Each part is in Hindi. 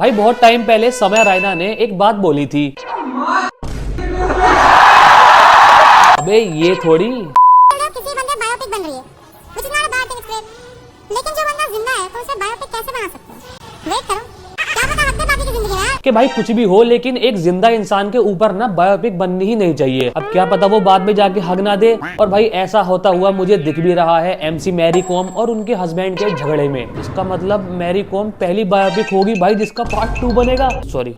भाई बहुत टाइम पहले समय रैना ने एक बात बोली थी। अबे ये थोड़ी किसी बंदे बायोपिक बन रही है, which is not a bad thing, it's great. लेकिन जो बंदा जिंदा है तो उसे बायोपिक कैसे बना सकते हैं? वेट करो, क्या पता हफ्ते बाकी की जिंदगी है कि भाई कुछ भी हो, लेकिन एक जिंदा इंसान के ऊपर ना बायोपिक बननी ही नहीं चाहिए। अब क्या पता वो बाद में जाके हक ना दे। और भाई ऐसा होता हुआ मुझे दिख भी रहा है एमसी मैरी कॉम और उनके हस्बैंड के झगड़े में। इसका मतलब मैरी कॉम पहली बायोपिक होगी भाई जिसका पार्ट 2 बनेगा। सॉरी।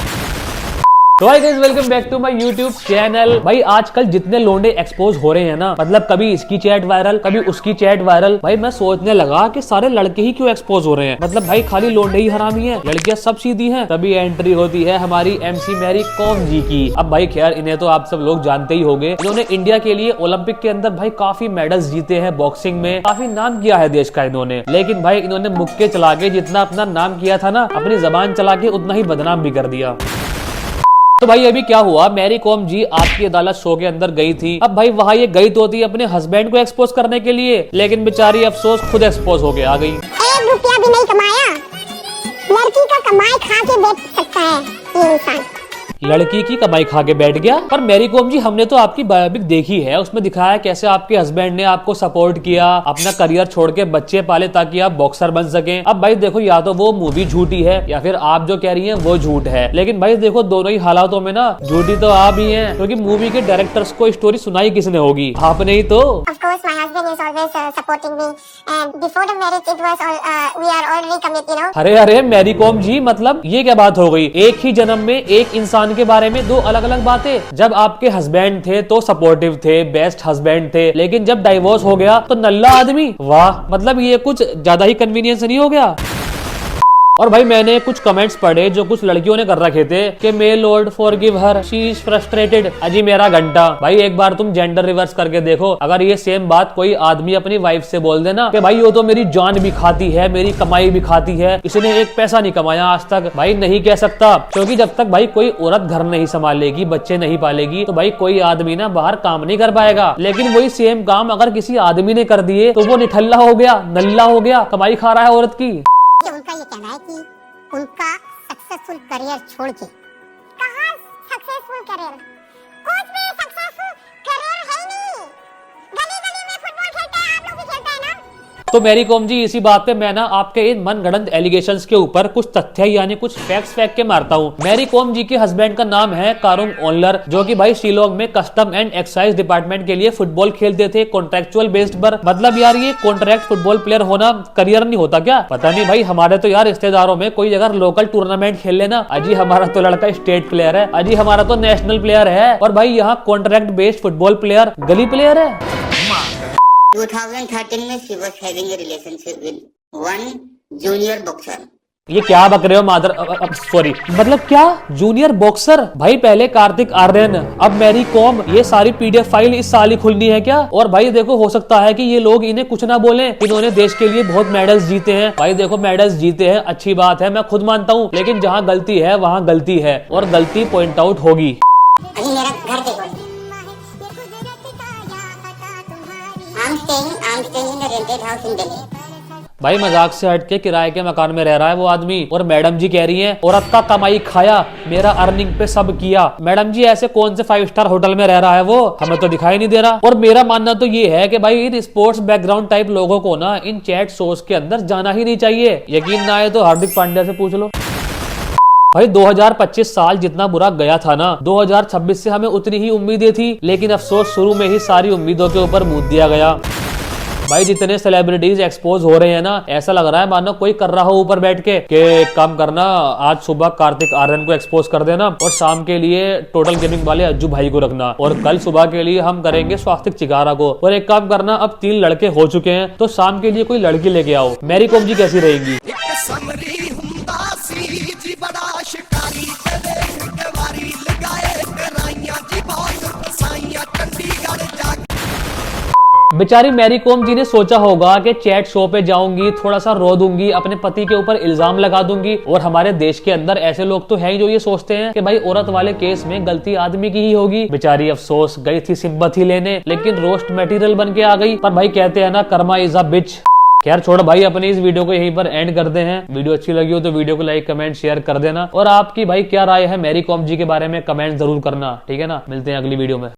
तो भाई guys welcome back to my YouTube channel. भाई आजकल जितने लोंडे एक्सपोज हो रहे हैं ना, मतलब कभी इसकी चैट वायरल कभी उसकी चैट वायरल। भाई मैं सोचने लगा कि सारे लड़के ही क्यों एक्सपोज हो रहे हैं। मतलब भाई खाली लोंडे ही हरामी हैं, लड़कियां सब सीधी हैं। तभी एंट्री होती है हमारी एमसी मैरी कॉम जी की। अब भाई खैर इन्हें तो आप सब लोग जानते ही होंगे। इन्होंने इंडिया के लिए ओलंपिक के अंदर भाई काफी मेडल्स जीते हैं, बॉक्सिंग में काफी नाम किया है देश का इन्होंने। लेकिन भाई इन्होंने मुक्के चला के जितना अपना नाम किया था ना, अपनी जबान चला के उतना ही बदनाम भी कर दिया। तो भाई अभी क्या हुआ, मैरी कॉम जी आपकी अदालत शो के अंदर गई थी। अब भाई वहाँ ये गई तो थी अपने हस्बैंड को एक्सपोज करने के लिए, लेकिन बेचारी अफसोस खुद एक्सपोज हो के आ गई। 1 रुपया भी नहीं कमाया, लड़की का कमाई खा के बैठ सकता है ये इंसान। लड़की की कमाई खा के बैठ गया। पर मैरी कॉम जी हमने तो आपकी बायोपिक देखी है, उसमें दिखाया कैसे आपके हस्बैंड ने आपको सपोर्ट किया, अपना करियर छोड़ के बच्चे पाले ताकि आप बॉक्सर बन सकें। अब भाई देखो या तो वो मूवी झूठी है या फिर आप जो कह रही हैं वो झूठ है। लेकिन भाई देखो दोनों ही हालातों में ना झूठी तो आप ही हैं, क्योंकि मूवी के डायरेक्टर्स को स्टोरी सुनाई किसने होगी, आपने ही तो। Of course, my husband is always supporting me, and before the marriage, it was we are already committed, you know. अरे अरे मैरी कॉम जी, मतलब ये क्या बात हो गई। एक ही जन्म में एक इंसान के बारे में दो अलग अलग बातें। जब आपके हस्बैंड थे तो सपोर्टिव थे, बेस्ट हस्बैंड थे, लेकिन जब डाइवोर्स हो गया तो नल्ला आदमी। वाह, मतलब ये कुछ ज्यादा ही कन्वीनियंस नहीं हो गया। और भाई मैंने कुछ कमेंट्स पढ़े जो कुछ लड़कियों ने कर रखे थे कि may lord forgive her, she is frustrated. अजी मेरा घंटा, भाई एक बार तुम जेंडर रिवर्स करके देखो। अगर ये सेम बात कोई आदमी अपनी वाइफ से बोल देना कि भाई वो तो मेरी जान भी खाती है, मेरी कमाई भी खाती है, इसने एक पैसा नहीं कमाया आज तक, भाई नहीं कह सकता। क्योंकि जब तक भाई कोई औरत घर नहीं संभालेगी, बच्चे नहीं पालेगी, तो भाई कोई आदमी ना बाहर काम नहीं कर पाएगा। लेकिन वही सेम काम अगर किसी आदमी ने कर दिए तो वो निठल्ला हो गया, नल्ला हो गया, कमाई खा रहा है औरत की। उनका ये कहना है कि उनका सक्सेसफुल करियर छोड़ के, कहाँ सक्सेसफुल करियर, कुछ भी सक्सेसफुल करियर है ही नहीं। गली गली में फुटबॉल खेलते हैं, आप लोग भी खेलते हैं ना। तो मैरी कॉम जी इसी बात पे मैं ना आपके इन मनगढ़ंत एलिगेशंस के ऊपर कुछ तथ्य यानी कुछ फैक्ट्स फेंक के मारता हूँ। मैरी कॉम जी के हस्बैंड का नाम है कारुंग ओनलर, जो कि भाई शिलोंग में कस्टम एंड एक्साइज डिपार्टमेंट के लिए फुटबॉल खेलते थे कॉन्ट्रेक्चुअल बेस्ड पर। मतलब यार ये कॉन्ट्रैक्ट फुटबॉल प्लेयर होना करियर नहीं होता क्या? पता नहीं भाई, हमारे तो यार रिश्तेदारों में कोई अगर लोकल टूर्नामेंट खेल लेना, अजी हमारा तो लड़का स्टेट प्लेयर है, अजी हमारा तो नेशनल प्लेयर है, और भाई यहाँ कॉन्ट्रैक्ट बेस्ड फुटबॉल प्लेयर गली प्लेयर है। 2013 में she was having a relationship with one junior boxer. ये क्या बक रहे हो मादर, सॉरी, मतलब क्या जूनियर बॉक्सर? भाई पहले कार्तिक आर्यन, अब मैरी कॉम, ये सारी पीडीएफ फाइल इस साल ही खुलनी है क्या? और भाई देखो हो सकता है कि ये लोग इन्हें कुछ ना बोले, इन्होंने देश के लिए बहुत मेडल्स जीते हैं। भाई देखो मेडल्स जीते हैं अच्छी बात है, मैं खुद मानता हूँ, लेकिन जहाँ गलती है वहाँ गलती है और गलती पॉइंट आउट होगी। अभी मेरा घर देखो, I'm staying in a rented house in Delhi. भाई मजाक से हट के किराए के मकान में रह रहा है वो आदमी, और मैडम जी कह रही हैं औरत का कमाई खाया, मेरा अर्निंग पे सब किया। मैडम जी ऐसे कौन से 5 स्टार होटल में रह रहा है वो, हमें तो दिखाई नहीं दे रहा। और मेरा मानना तो ये है कि भाई इन स्पोर्ट्स बैकग्राउंड टाइप लोगों को ना इन चैट शोज के अंदर जाना ही नहीं चाहिए। यकीन ना आए तो हार्दिक पांड्या से पूछ लो। भाई 2025 साल जितना बुरा गया था ना, 2026 से हमें उतनी ही उम्मीदें थी, लेकिन अफसोस शुरू में ही सारी उम्मीदों के ऊपर मूत दिया गया। भाई जितने सेलिब्रिटीज एक्सपोज हो रहे हैं ना, ऐसा लग रहा है मानो कोई कर रहा हो ऊपर बैठ के कि काम करना, आज सुबह कार्तिक आर्यन को एक्सपोज कर देना और शाम के लिए टोटल गेमिंग वाले अज्जू भाई को रखना, और कल सुबह के लिए हम करेंगे स्वास्तिक चिकारा को, और एक काम करना अब 3 लड़के हो चुके हैं तो शाम के लिए कोई लड़की लेके आओ। मैरी कॉम जी कैसी रहेंगी? बेचारी मैरी कॉम जी ने सोचा होगा कि चैट शो पे जाऊंगी, थोड़ा सा रो दूंगी, अपने पति के ऊपर इल्जाम लगा दूंगी। और हमारे देश के अंदर ऐसे लोग तो हैं जो ये सोचते हैं कि भाई औरत वाले केस में गलती आदमी की ही होगी। बेचारी अफसोस गई थी सिंपैथी लेने, लेकिन रोस्ट मटेरियल बन के आ गई। पर भाई कहते हैं ना, कर्मा इज अ बिच। खैर छोड़ो भाई, अपनी इस वीडियो को यहीं पर एंड करते हैं। वीडियो अच्छी लगी हो तो वीडियो को लाइक कमेंट शेयर कर देना, और आपकी भाई क्या राय है मैरी कॉम जी के बारे में कमेंट जरूर करना, ठीक है ना। मिलते हैं अगली वीडियो में।